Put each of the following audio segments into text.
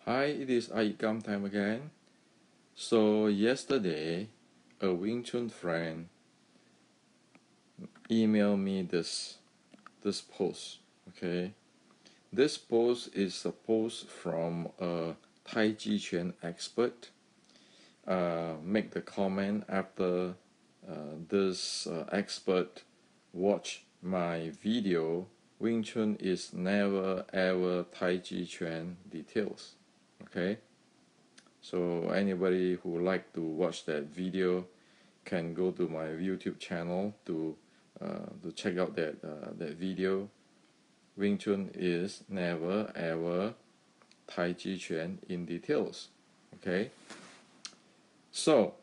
Hi, it is iYikKam time again. So yesterday, a Wing Chun friend emailed me this post. Okay, this post is a post from a Taijichuan expert. Make the comment after this expert watched my video. Wing Chun is never ever Taijichuan details. Okay. So anybody who like to watch that video can go to my YouTube channel to check out that video. Wing Chun is never ever Taijichuan in details. Okay. So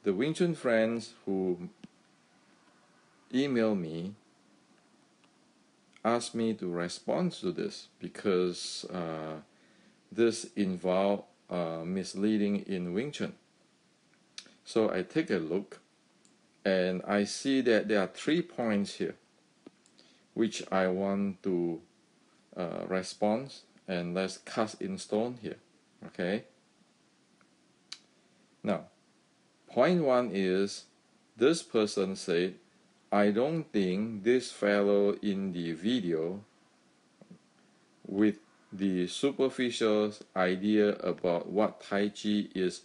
the Wing Chun friends who email me asked me to respond to this because this involves misleading in Wing Chun. So I take a look and I see that there are 3 points here which I want to respond, and let's cast in stone here. Okay. Now, point 1 is this person said, I don't think this fellow in the video with the superficial idea about what Tai Chi is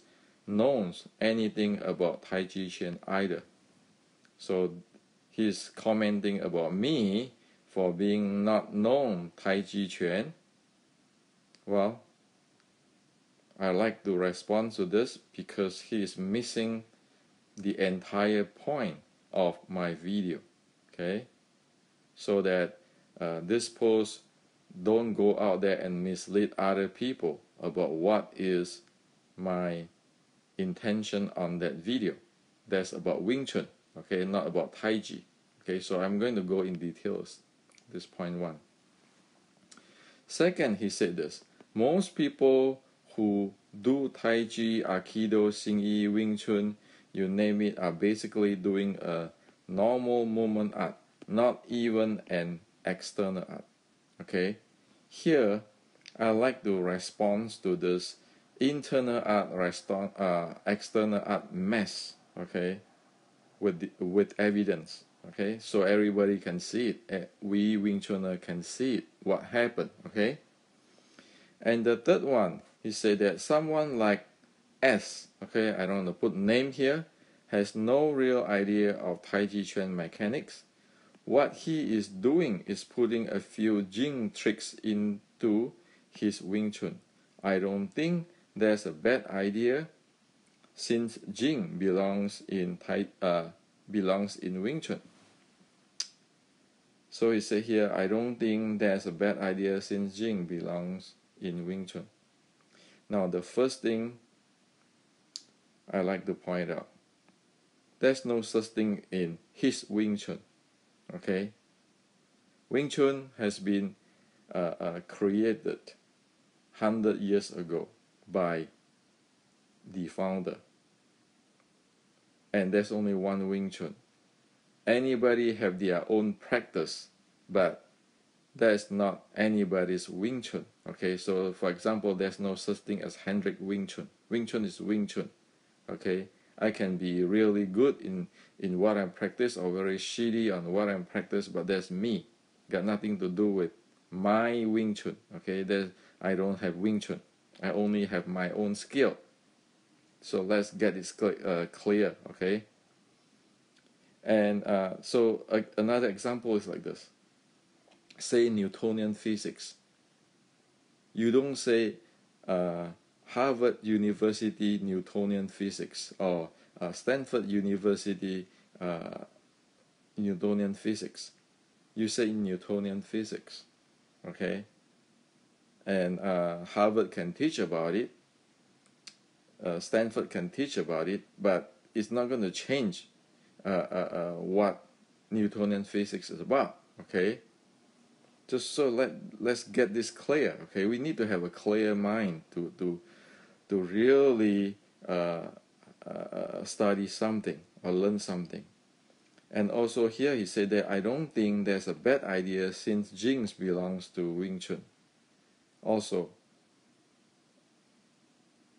knows anything about Taijichuan either. So he's commenting about me for being not known Taijichuan. Well, I like to respond to this because he is missing the entire point of my video. Okay, so that this post don't go out there and mislead other people about what is my intention on that video. That's about Wing Chun, okay, not about Taiji. Okay, so I'm going to go in details. This point 1. Second, he said this: most people who do Taiji, Aikido, Xingyi, Wing Chun, you name it, are basically doing a normal movement art, not even an external art. Okay, here I like to respond to this internal art, external art mess. Okay, with evidence. Okay, so everybody can see it. We Wing Chuner can see it. What happened? Okay, and the third one, he said that someone like S. Okay, I don't want to put name here, has no real idea of Taijichuan mechanics. What he is doing is putting a few Jing tricks into his Wing Chun. I don't think that's a bad idea, since Jing belongs in Wing Chun. So he said here, I don't think that's a bad idea since Jing belongs in Wing Chun. Now the first thing I like to point out, there's no such thing in his Wing Chun. Okay, Wing Chun has been created 100 years ago by the founder, and there's only one Wing Chun. Anybody have their own practice, but that's not anybody's Wing Chun. Okay, so for example, there's no such thing as Hendrik Wing Chun. Wing Chun is Wing Chun. Okay, I can be really good in what I practice or very shitty on what I practice, but that's me. Got nothing to do with my Wing Chun. Okay, I don't have Wing Chun. I only have my own skill. So let's get this clear. Okay. And so another example is like this. Say Newtonian physics. You don't say Harvard University Newtonian physics or Stanford University Newtonian physics. You say Newtonian physics. Okay. And Harvard can teach about it. Stanford can teach about it, but it's not going to change what Newtonian physics is about. Okay, just so let's get this clear. Okay, we need to have a clear mind to really study something or learn something. And also here he said that I don't think there's a bad idea since Jing belongs to Wing Chun. Also,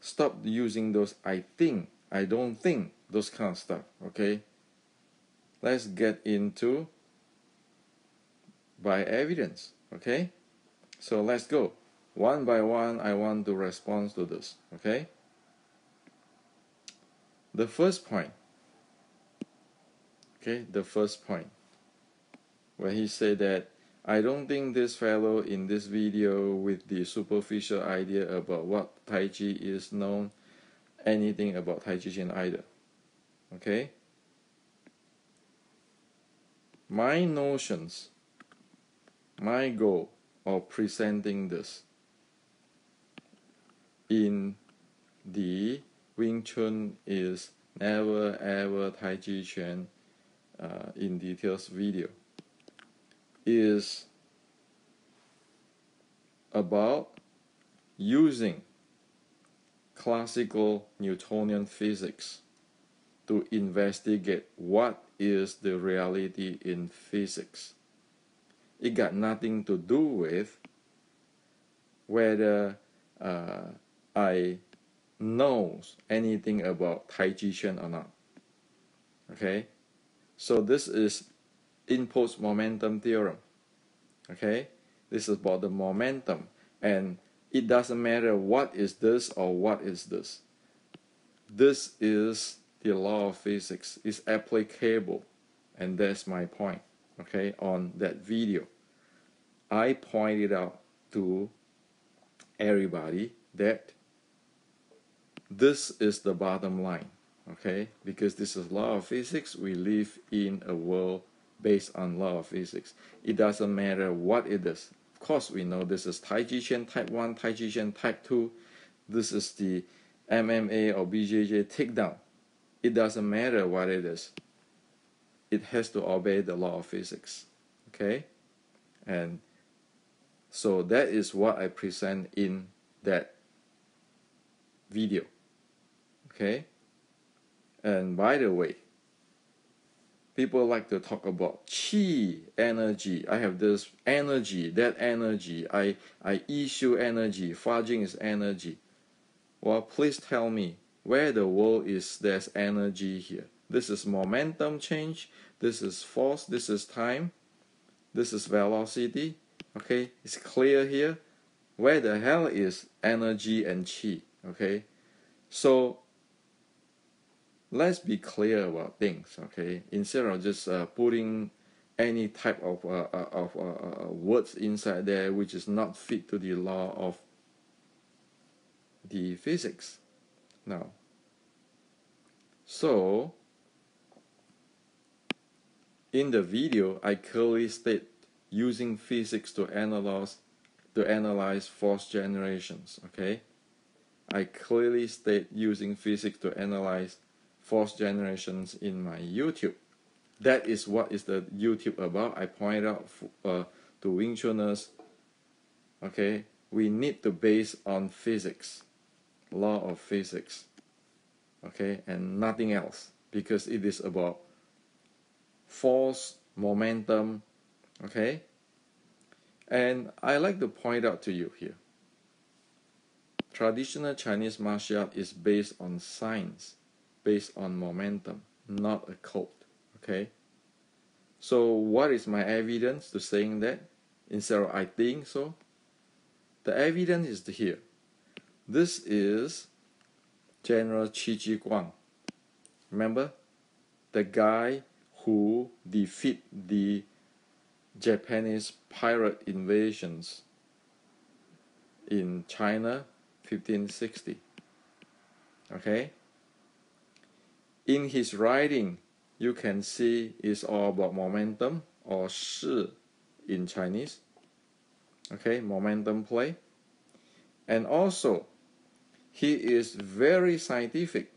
Stop using those I think, I don't think, those kind of stuff, okay? Let's get into by evidence, okay? So let's go. One by one, I want to respond to this, okay? The first point, okay, the first point, where he said that I don't think this fellow in this video with the superficial idea about what Tai Chi is known anything about Taijichuan either, okay? My notions, my goal of presenting this in the Wing Chun is never ever Taijichuan in details video is about using classical Newtonian physics to investigate what is the reality in physics. It got nothing to do with whether I know anything about Taijichuan or not. Okay, so this is impulse momentum theorem. Okay, this is about the momentum, and it doesn't matter what is this or what is this. This is the law of physics. It's applicable, and that's my point. Okay, on that video, I pointed out to everybody that this is the bottom line. Okay, because this is law of physics. We live in a world based on law of physics. It doesn't matter what it is. Of course, we know this is Taijichuan type 1, Taijichuan type 2. This is the MMA or BJJ takedown. It doesn't matter what it is. It has to obey the law of physics. Okay? And so that is what I present in that video. Okay? And by the way, people like to talk about qi, energy. I have this energy, that energy. I issue energy. Fajing is energy. Well, please tell me where the world is there's energy here. This is momentum change. This is force. This is time. This is velocity. Okay, it's clear here. Where the hell is energy and qi? Okay, so let's be clear about things, okay? Instead of just putting any type of words inside there which is not fit to the law of the physics. Now, so in the video, I clearly state using physics to analyze force generations, okay? I clearly state using physics to analyze force generations in my YouTube. That is what is the YouTube about. I point out to Wing Chuners, okay, we need to base on physics, law of physics, okay, and nothing else, because it is about force, momentum, okay. And I like to point out to you here, traditional Chinese martial art is based on science, based on momentum, not a code, okay? So what is my evidence to saying that? Instead of I think so, the evidence is here. This is General Qi Guang. Remember? The guy who defeated the Japanese pirate invasions in China 1560. Okay? In his writing, you can see it's all about momentum, or shi in Chinese. Okay, momentum play. And also, he is very scientific,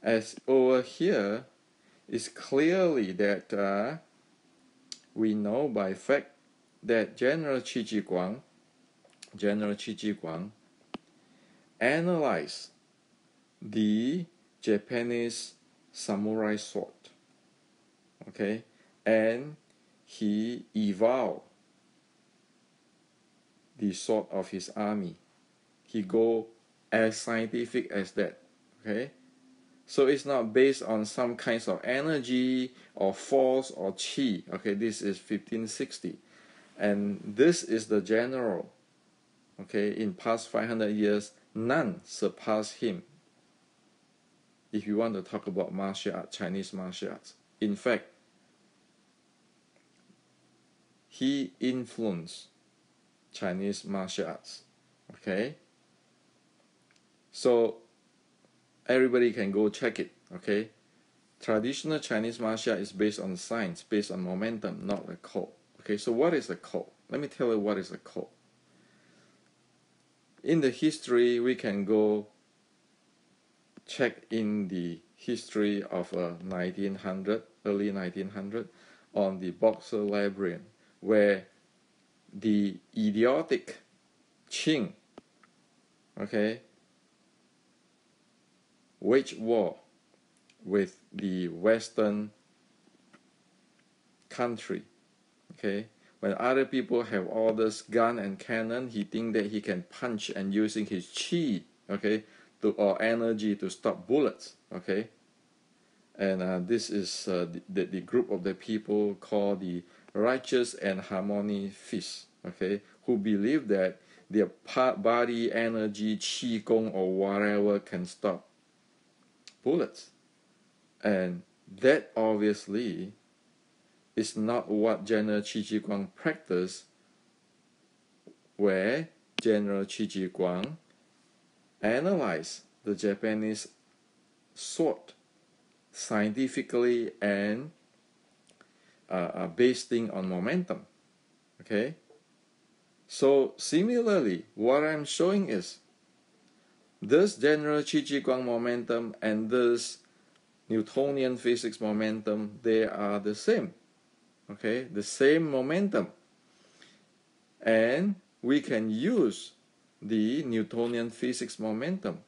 as over here is clearly that we know by fact that General Qi Guang analyzed the Japanese samurai sword, okay, and he evolved the sword of his army. He go as scientific as that. Okay, so it's not based on some kinds of energy or force or qi. Okay, this is 1560, and this is the general. Okay, in past 500 years, none surpass him. If you want to talk about martial arts, Chinese martial arts, in fact, he influenced Chinese martial arts. Okay, so everybody can go check it. Okay, traditional Chinese martial art is based on science, based on momentum, not a code. Okay, so what is a code? Let me tell you what is a code. In the history, we can go check in the history of 1900, early 1900, on the Boxer Librarian, where the idiotic Qing, okay, waged war with the Western country. Okay, when other people have all this gun and cannon, he think that he can punch and using his chi, okay, or energy to stop bullets. Okay, and this is the group of the people called the righteous and harmony fists. Okay, who believe that their body energy, qi gong or whatever can stop bullets, and that obviously is not what General Qi Ji Guang practiced, where General Qi Ji Guang analyzed the Japanese sword scientifically and based on momentum. Okay, so similarly, what I'm showing is this General Qi Ji Guang momentum and this Newtonian physics momentum, they are the same. Okay, the same momentum, and we can use the Newtonian physics momentum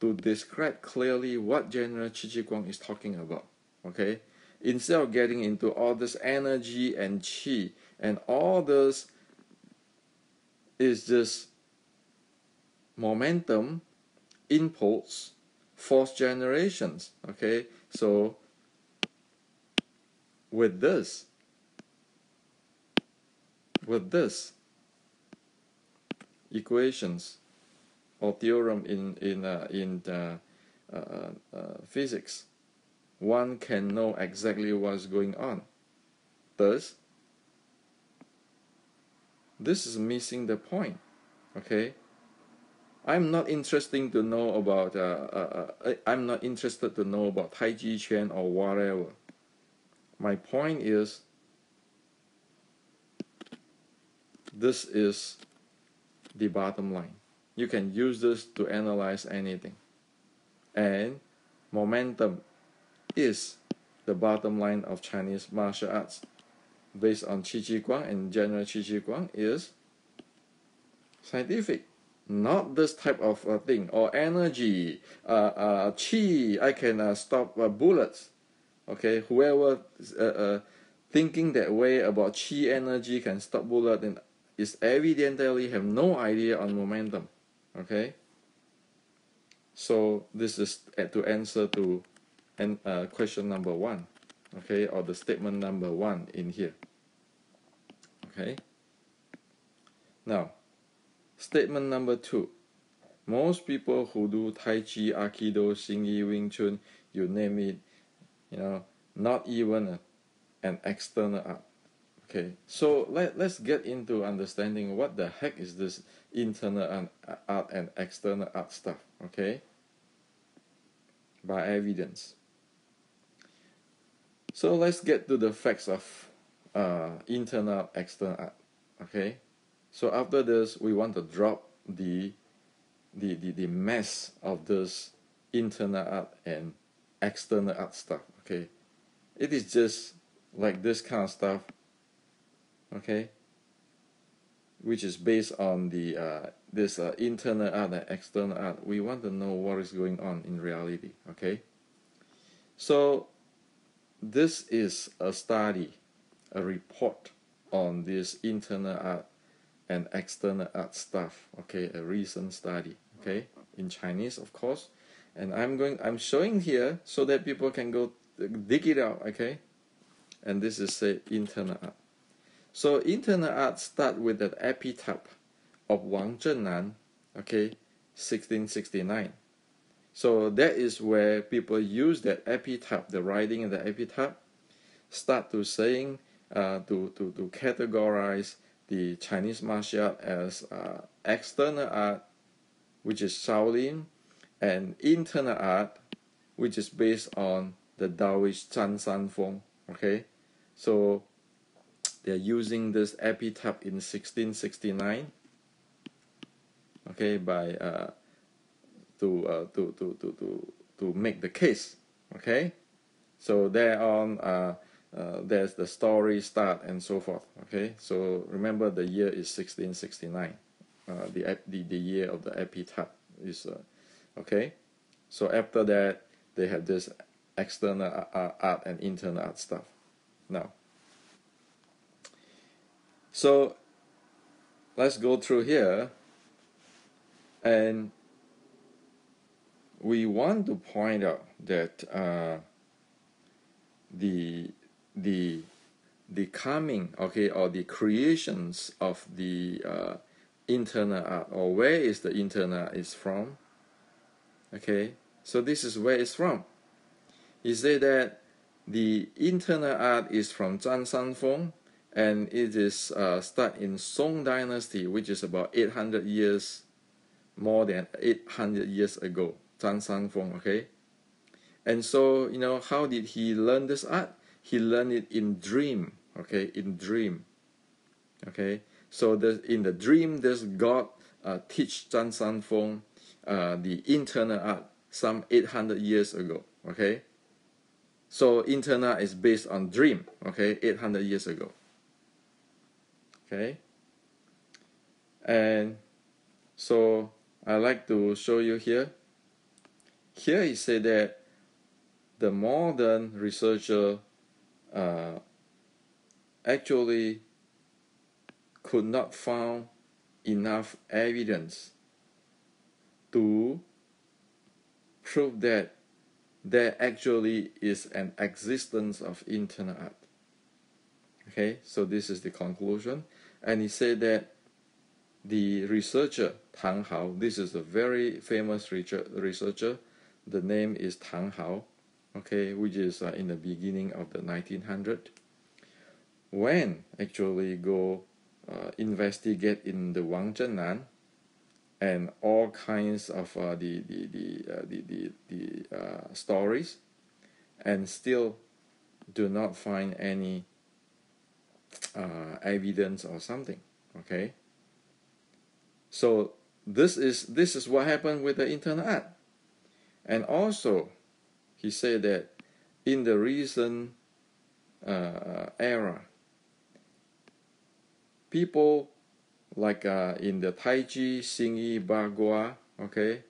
to describe clearly what General Qi Ji Guang is talking about. Okay, instead of getting into all this energy and qi and all this is just momentum, impulse, force generations. Okay, so with this equations or theorem in physics, one can know exactly what's going on. Thus, this is missing the point. Okay, I'm not interested to know about I'm not interested to know about Taijichuan or whatever. My point is, this is the bottom line. You can use this to analyze anything. And momentum is the bottom line of Chinese martial arts. Based on Qi Ji Guang and General Qi Ji Guang is scientific. Not this type of thing. Or energy, qi, I can stop bullets. Okay, whoever thinking that way about qi energy can stop bullet and is evidently have no idea on momentum. Okay, so this is to answer to question number 1. Okay, or the statement number 1 in here. Okay, now statement number 2. Most people who do Tai Chi, Aikido, Xingyi, Wing Chun, you name it, not even an external art. Okay, so let's get into understanding what the heck is this internal art and external art stuff. Okay, by evidence. So let's get to the facts of internal, external art. Okay, so after this, we want to drop the mess of this internal art and external art stuff. Okay, it is just like this kind of stuff. Okay, which is based on the this internal art and external art. We want to know what is going on in reality. Okay, so this is a study, a report on this internal art and external art stuff. Okay, a recent study. Okay, in Chinese, of course. And I'm showing here so that people can go dig it out, okay? And this is say internal art. So internal art start with the epitaph of Wang Zhennan, okay, 1669. So that is where people use that epitaph, the writing in the epitaph, start to saying to categorize the Chinese martial art as external art, which is Shaolin, and internal art, which is based on the Taoist Zhan San Feng. Okay, so they're using this epitaph in 1669. Okay, by to make the case. Okay, so there on there's the story start and so forth. Okay, so remember the year is 1669. The year of the epitaph is okay. So after that, they have this external art and internal art stuff. Now, so let's go through here, and we want to point out that the coming, okay, or the creations of the internal art, or where is the internal art is from. Okay, so this is where it's from. He said that the internal art is from Zhan San Feng, and it is start in Song Dynasty, which is about 800 years, more than 800 years ago. Zhan San Feng, okay. And so, you know, how did he learn this art? He learned it in dream, okay, in dream, okay. So in the dream, this God teach Zhan San Feng the internal art some 800 years ago, okay. So internal is based on dream, okay, 800 years ago, okay. And so I like to show you here. Here he said that the modern researcher actually could not find enough evidence to prove that there actually is an existence of internal art. Okay, so this is the conclusion. And he said that the researcher Tang Hao, this is a very famous researcher, the name is Tang Hao, okay, which is in the beginning of the 1900s, when actually go investigate in the Wang Zhennan and all kinds of the stories, and still do not find any evidence or something. Okay, so this is what happened with the internal art. And also he said that in the recent era, people like in the Taiji, Xingyi, Bagua, okay,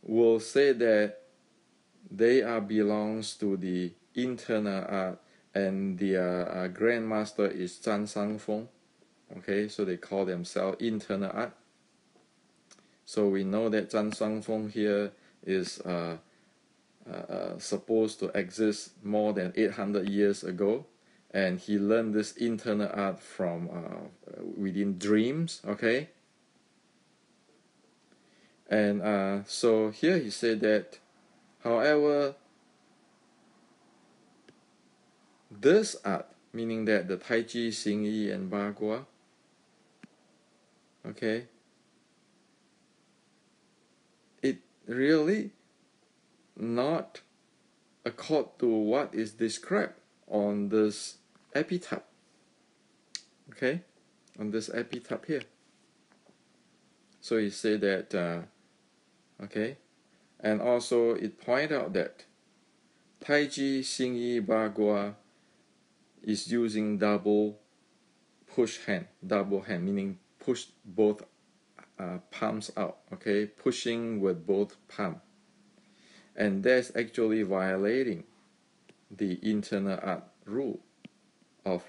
will say that they belongs to the internal art, and their grandmaster is Zhan San Feng, okay, so they call themselves internal art. So we know that Zhan San Feng here is supposed to exist more than 800 years ago, and he learned this internal art from within dreams, okay. And so here he said that, however, this art, meaning that the Taiji, Xingyi, and Bagua, okay, it really not accord to what is described on this epitaph, okay, on this epitaph here. So he said that, okay, and also it point out that Taiji, Xingyi, Bagua is using double hand, meaning push both palms out, okay, pushing with both palms. And that's actually violating the internal art rule of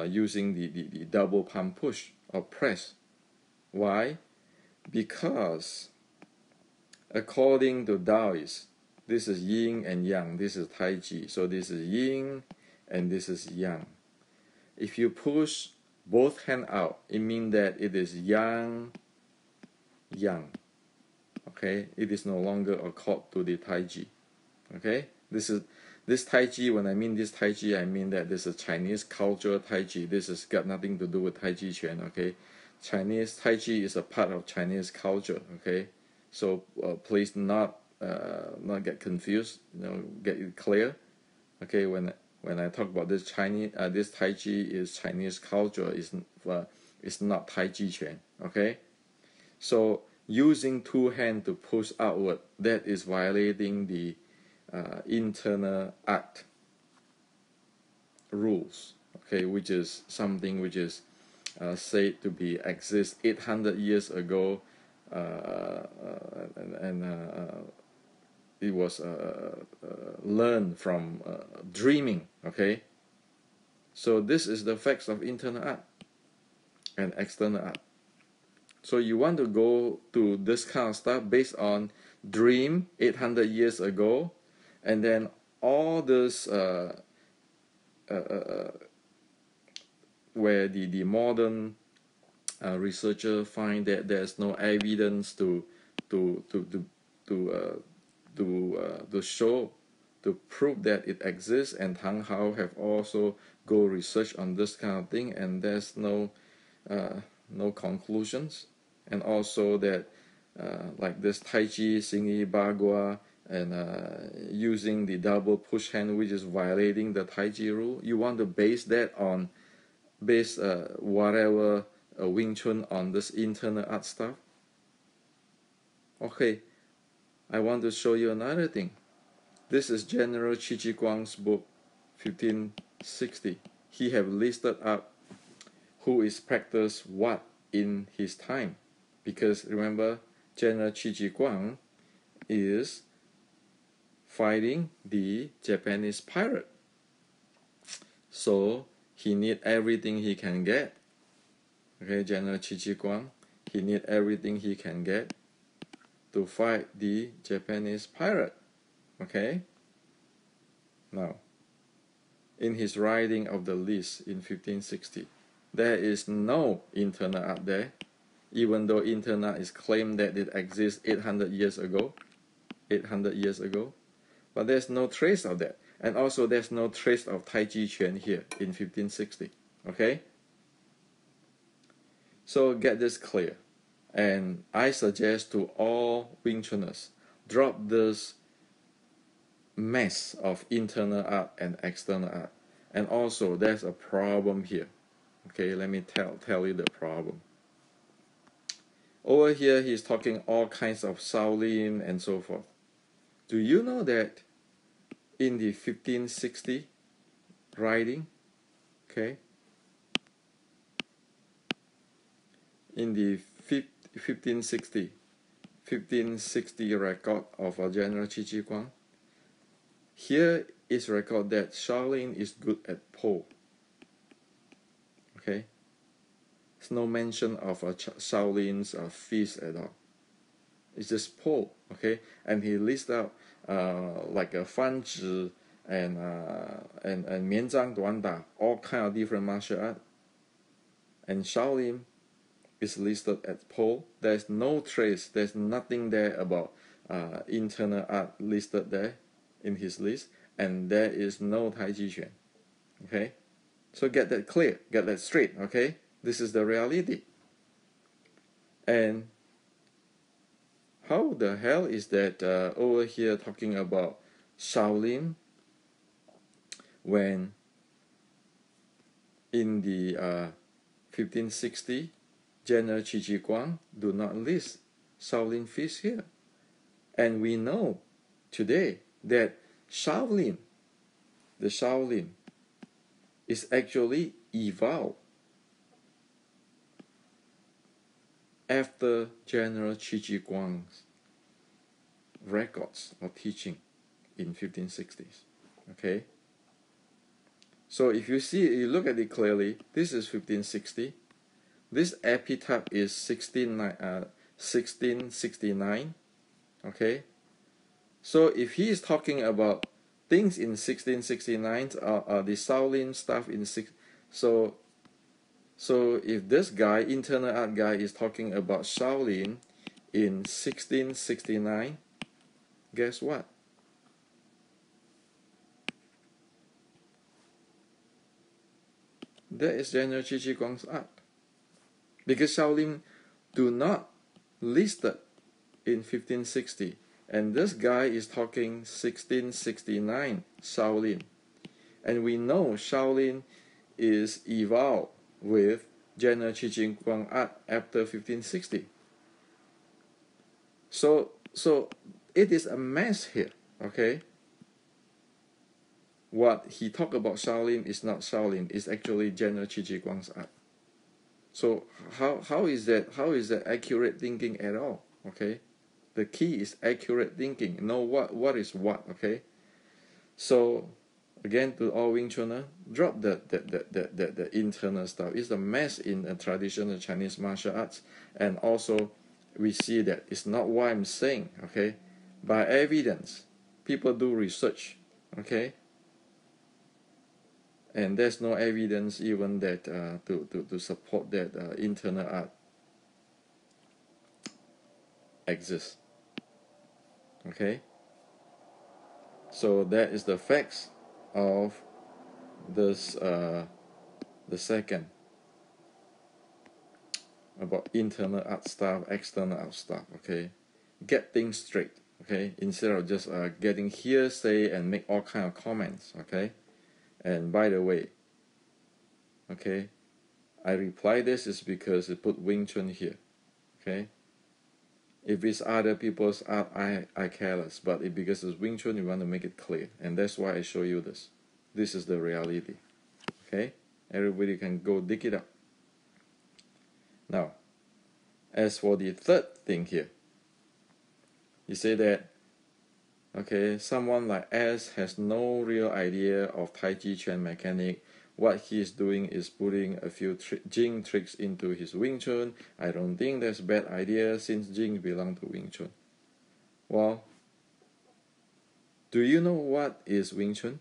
using the double palm push or press. Why? Because according to Taoist, this is yin and yang, this is Taiji. So this is yin and this is yang. If you push both hands out, it means that it is yang, yang. Okay, it is no longer accord to the Taiji. Okay, this Taiji. When I mean this Taiji, I mean that this is Chinese culture Taiji. This has got nothing to do with Taijichuan. Okay, Chinese Taiji is a part of Chinese culture. Okay, so please not get confused. Get it clear. Okay, when I talk about this Chinese, this Taiji is Chinese culture. It's not Taijichuan. Okay, so using two hands to push outward, that is violating the internal art rules. Okay, which is something which is said to be exist 800 years ago, and it was learned from dreaming. Okay, so this is the facts of internal art and external art. So you want to go to this kind of stuff based on dream 800 years ago, and then all this where the modern researcher find that there's no evidence to show, to prove that it exists, and Tang Hao have also go research on this kind of thing, and there's no conclusions. And also that like this Taiji, Xingyi, Bagua, and using the double push hand, which is violating the Taiji rule. You want to base that on whatever Wing Chun on this internal art stuff. Okay, I want to show you another thing. This is General Qi Ji Guang's book, 1560. He have listed up who is practiced what in his time. Because remember, General Qi Ji Guang is fighting the Japanese pirate. So he need everything he can get. Okay, General Qi Ji Guang, he need everything he can get to fight the Japanese pirate. Okay? Now, in his writing of the list in 1560, there is no internal art there, even though internal art is claimed that it exists 800 years ago. But there's no trace of that. And also there's no trace of Taijichuan here in 1560. Okay? So get this clear. And I suggest to all Wing Chuners, drop this mess of internal art and external art. And also there's a problem here. Okay, let me tell you the problem. Over here he's talking all kinds of Shaolin and so forth. Do you know that in the 1560 writing, okay, in the 1560 record of General Qi Ji Guang, here is record that Shaolin is good at pole. Okay, there's no mention of Shaolin's feast at all. It's just pole. Okay, and he lists out like a Fan Zhi and Mian Zhang Duan Da, all kind of different martial art. And Shaolin is listed as pole. There's no trace. There's nothing there about internal art listed there in his list, and there is no Taijichuan. Okay, so get that clear, get that straight. Okay, this is the reality. And how the hell is that over here talking about Shaolin when in the 1560 General Qi Ji Guang do not list Shaolin feast here? And we know today that Shaolin, the Shaolin, is actually evolved after General Qi Ji Guang's records or teaching in 1560s. Okay? So if you look at it clearly, this is 1560. This epitaph is 1669. Okay, so if he is talking about things in 1669, the Shaolin stuff in so if this guy, internal art guy, is talking about Shaolin in 1669, guess what? That is General Qi Guang's art, because Shaolin do not listed in 1560, and this guy is talking 1669 Shaolin, and we know Shaolin is evolved with General Qi Guang art after 1560. So it is a mess here. Okay, what he talked about Shaolin is not Shaolin, it's actually General Qi Guang's art. So how is that accurate thinking at all? Okay, the key is accurate thinking. Know what is what. Okay, so again, to all Wing Chuner, drop the internal stuff. It's a mess in traditional Chinese martial arts, and also we see that it's not what I'm saying. Okay, by evidence, people do research. Okay, and there's no evidence even that to support that internal art exists. Okay, so that is the facts of this the second about internal art stuff, external art stuff. Okay, get things straight. Okay, instead of just getting hearsay and make all kind of comments. Okay, and by the way, okay, I reply this is because it put Wing Chun here. Okay, if it's other people's art, I care less, but because it's Wing Chun, you want to make it clear, and that's why I show you this. This is the reality. Okay, everybody can go dig it up. Now, as for the third thing here, you say that, okay, someone like S has no real idea of Taijichuan mechanic. What he is doing is putting a few Jing tricks into his Wing Chun. I don't think that's a bad idea since Jing belong to Wing Chun. Well, do you know what is Wing Chun?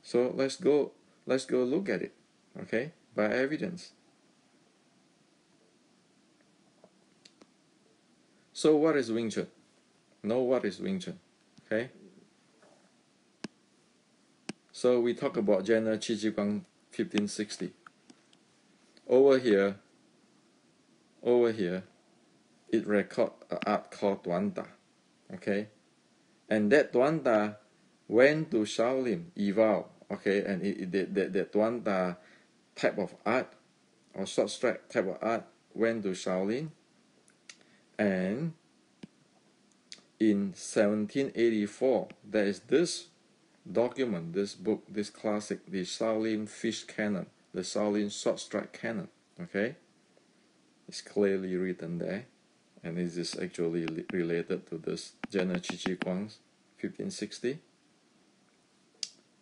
So let's go look at it. Okay, by evidence. So what is Wing Chun? Know what is Wing Chun. Okay. So we talk about General Qi Guang 1560. Over here, it record an art called Duanda. Okay, and that Duanda went to Shaolin, evolved. Okay, and that Duanda type of art or short strike type of art went to Shaolin, and in 1784 there is this document, this book, this classic, the Shaolin Fish Canon, the Shaolin Short Strike Canon. Okay, it's clearly written there, and it is actually related to this General Qi Guang's 1560.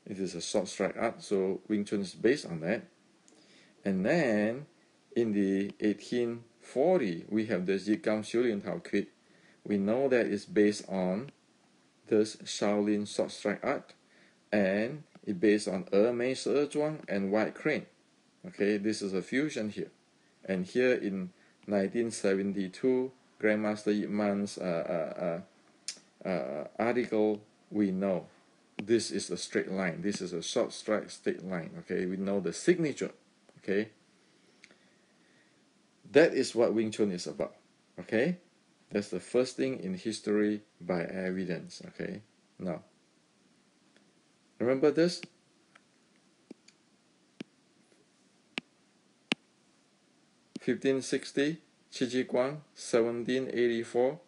It is a short strike art, so Wing Chun is based on that. And then in the 1840, we have this iYikKam Xiulin Tao Kit. We know that it's based on this Shaolin short strike art, and it's based on Mei Zhuang and White Crane. Okay, this is a fusion here. And here in 1972, Grandmaster Yip Man's article, we know this is a straight line. This is a short strike straight line. Okay, we know the signature. Okay, that is what Wing Chun is about. Okay, that's the first thing in history by evidence. Okay, now remember this. 1560, Qi Guang, 1784,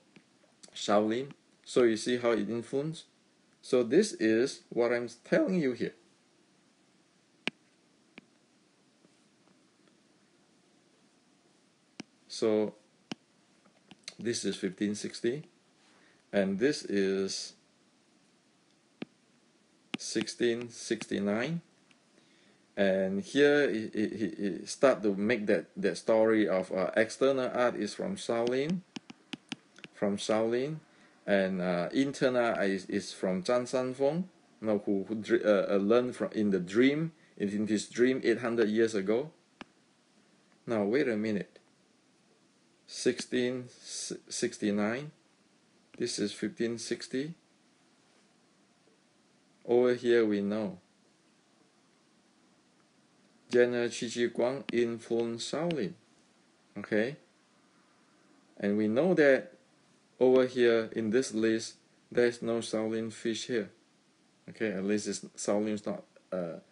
Shaolin. So you see how it influenced? So this is what I'm telling you here. So this is 1560, and this is 1669, And here he start to make that story of external art is from Shaolin, and internal art is from Zhang Sanfeng, who learned from in his dream 800 years ago. Now wait a minute, 1669, this is 1560. Over here we know General Qi Guang influenced Shaolin, okay? And we know that over here in this list, there's no Shaolin fish here, okay? At least Shaolin's not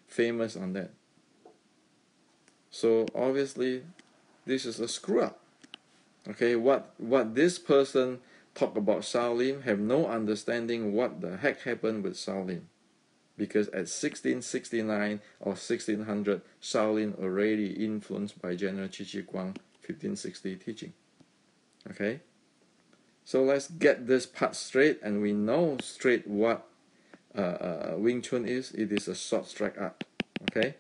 famous on that. So obviously, this is a screw up, okay? What this person talk about Shaolin have no understanding what the heck happened with Shaolin. Because at 1669 or 1600, Shaolin already influenced by General Qi Guang 1560 teaching. Okay? So let's get this part straight, and we know straight what Wing Chun is. It is a short strike art. Okay?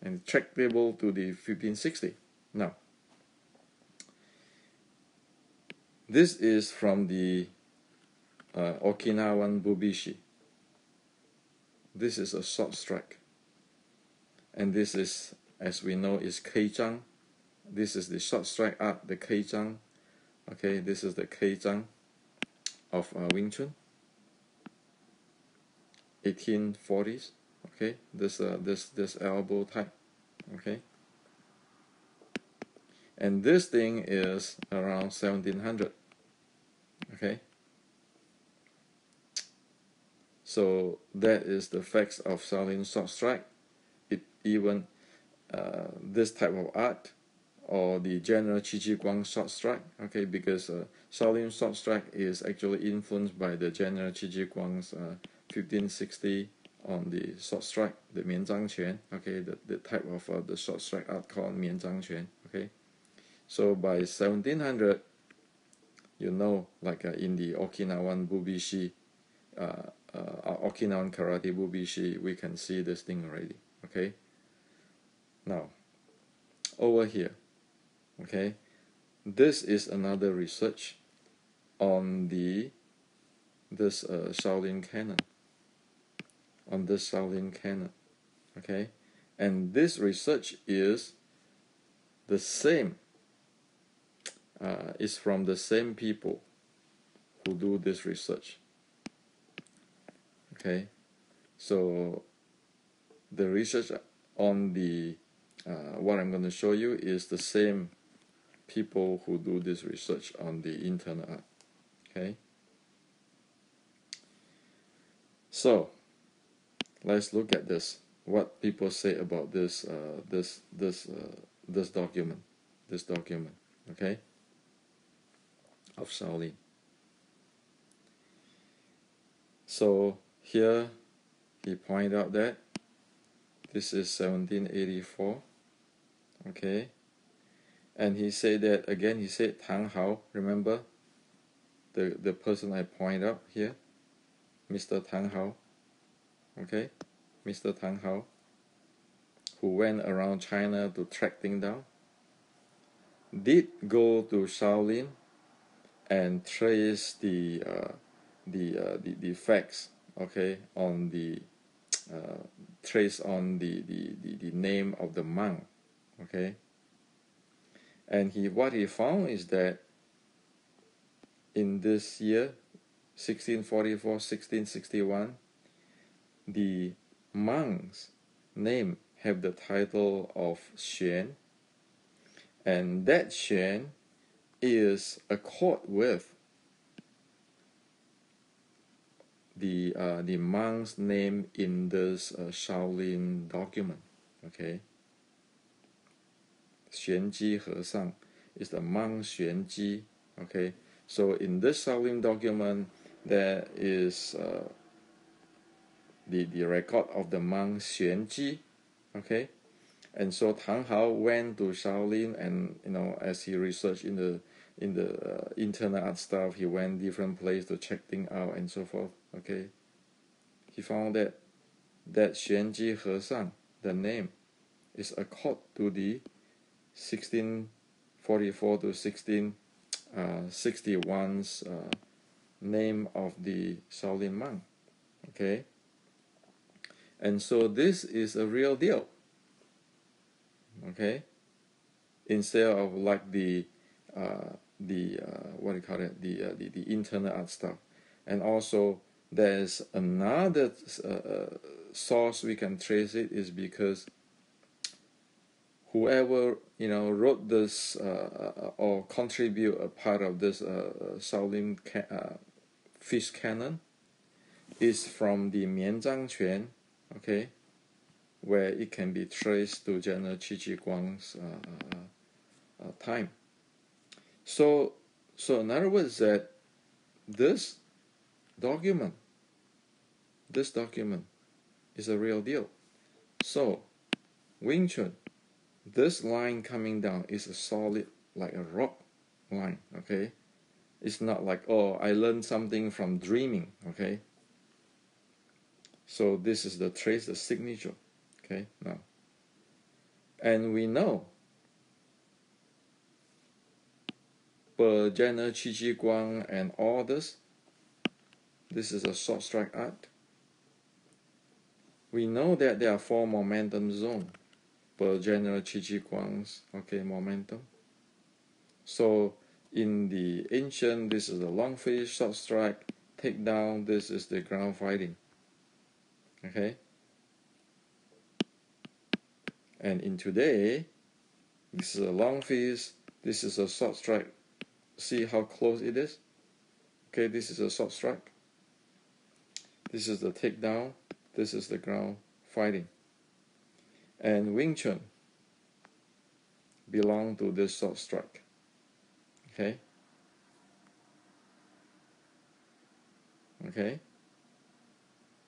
And tractable to the 1560. Now, this is from the Okinawan Bubishi. This is a short strike, and this is, as we know, is Keizhang. This is the short strike art, the Keizhang. Okay, this is the Keizhang of Wing Chun, 1840s. Okay, this elbow type. Okay, and this thing is around 1700. Okay. So that is the facts of Shaolin short strike. Even this type of art, or the General Qi Guang short strike, okay, because Shaolin short strike is actually influenced by the General Qi Guang's 1560 on the short strike, the Mianzhang Quan, okay, the type of the short strike art called Mianzhang Quan, okay. So by 1700, you know, like in the Okinawan Bubishi, Okinawan Karate Bubishi, we can see this thing already. Okay. Now, over here, okay, this is another research on this Shaolin canon. On this Shaolin canon, okay, and this research is the same. Is from the same people who do this research. Okay, so the research on the what I'm going to show you is the same people who do this research on the internal art. Okay, so let's look at this. What people say about this document. Okay, of Shaolin. So here he pointed out that this is 1784, okay, and he said that again. He said Tang Hao, remember the person I pointed out here, Mr. Tang Hao, okay, Mr. Tang Hao, who went around China to track things down, did go to Shaolin and trace the facts, okay, on the trace on the name of the monk, okay, and what he found is that in this year 1644 1661, the monk's name have the title of Xuan, and that Xuan is accord with the monk's name in this Shaolin document. Okay, Xuanji Hesang is the monk Xuanji. Okay, so in this Shaolin document there is the record of the monk Xuanji. Okay, and so Tang Hao went to Shaolin, and as he researched in the internal art stuff, he went different places to check things out and so forth. Okay, he found that Xuanji Hesang, the name, is accord to the 1644 to 1661's name of the Shaolin monk. Okay, and so this is a real deal. Okay, instead of like the what do you call it, the internet art stuff. And also there's another source we can trace it, is because whoever wrote this or contribute a part of this Shaolin fish canon is from the Mianzhangquan, okay, where it can be traced to General Qi Guang's time. So in other words, that this document is a real deal. So Wing Chun, this line coming down is a solid, like a rock line. Okay, it's not like, oh, I learned something from dreaming. Okay, so this is the trace, the signature. Okay, now, and we know per General Qi Guang and all this is a short strike art. We know that there are 4 momentum zones per General Qi Guang's momentum. So in the ancient, this is the long fist, short strike, takedown, this is the ground fighting. Okay? And in today, this is a long fist, this is a short strike. See how close it is? Okay, this is a short strike. This is the takedown, this is the ground fighting. And Wing Chun belong to this short strike. Okay? Okay?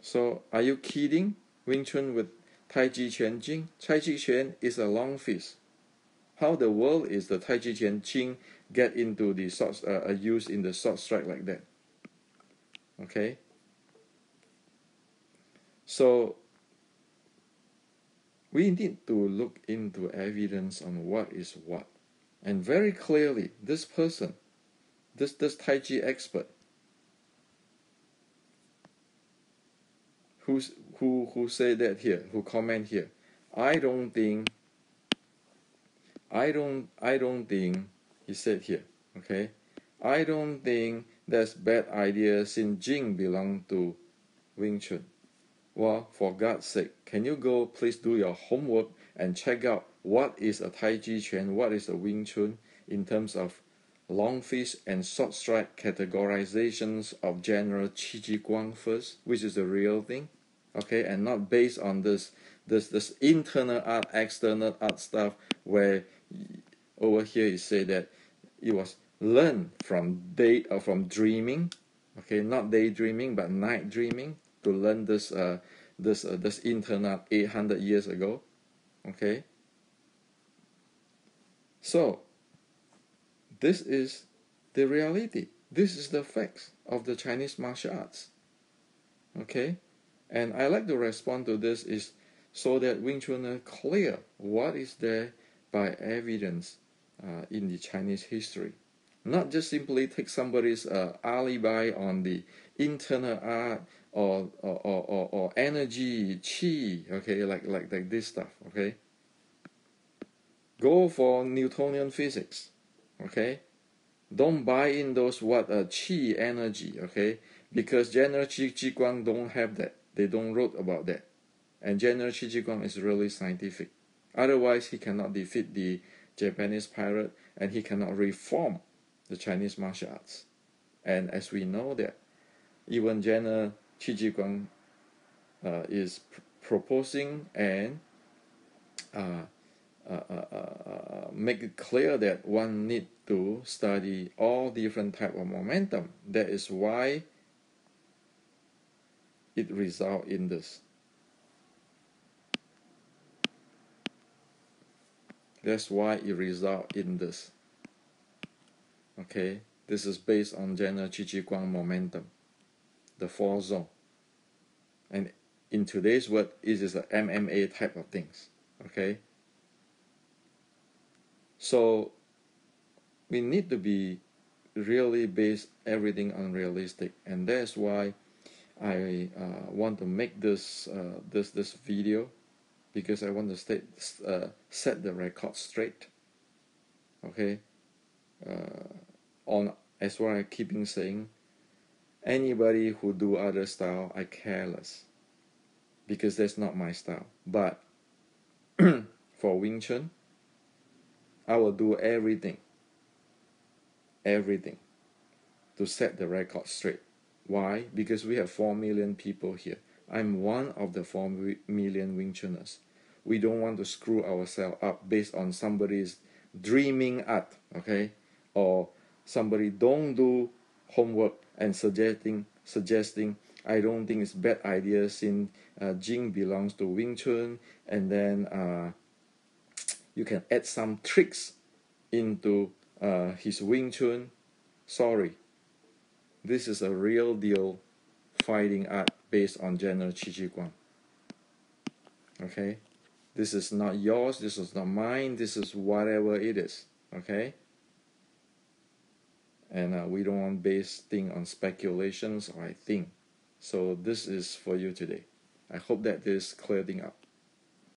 So are you kidding? Wing Chun with Taijichuan Jing? Taijichuan is a long fist. How the world is the Taijichuan Jing get into the short, use in the short strike like that? Okay? So we need to look into evidence on what is what. And very clearly, this person, this Taiji expert, who say that here, who comment here, I don't think, he said here, okay, I don't think that's bad idea since Jing belong to Wing Chun. Well, for God's sake, can you go please do your homework and check out what is a Taijichuan, what is a Wing Chun in terms of long fist and short strike categorizations of General Qi Guang first, which is the real thing, okay, and not based on this internal art, external art stuff, where over here you say that it was learned from dreaming, okay, not daydreaming but night dreaming, to learn this internal 800 years ago, okay. So this is the reality. This is the facts of the Chinese martial arts, okay. And I like to respond to this is so that Wing Chun are clear what is there by evidence in the Chinese history. Not just simply take somebody's alibi on the internal art or energy, qi, okay, like this stuff, okay. Go for Newtonian physics, okay. Don't buy in those qi energy, okay, because General Qi Guang don't have that. They don't wrote about that. And General Qi Guang is really scientific. Otherwise, he cannot defeat the Japanese pirate, and he cannot reform the Chinese martial arts. And as we know that, even General Qi Guang is proposing and make it clear that one need to study all different type of momentum. That is why it result in this. That's why it result in this. Okay, this is based on General Qi Guang momentum, the 4 zone. And in today's word, it is a MMA type of things. Okay, So we need to be really base everything on realistic, and that's why I want to make this this video, because I want to set the record straight. Okay, on as what I keeping saying, anybody who do other style, I careless, because that's not my style. But for Wing Chun, I will do everything to set the record straight. Why? Because we have 4 million people here. I'm one of the 4 million Wing Chuners. We don't want to screw ourselves up based on somebody's dreaming art, okay? Or somebody don't do homework and suggesting I don't think it's bad idea since Jing belongs to Wing Chun, and then you can add some tricks into his Wing Chun. Sorry, this is a real deal fighting art based on general Taijichuan. Okay, this is not yours, this is not mine, this is whatever it is. Okay, and we don't want base thing on speculations or I think. So this is for you today. I hope that this cleared thing up.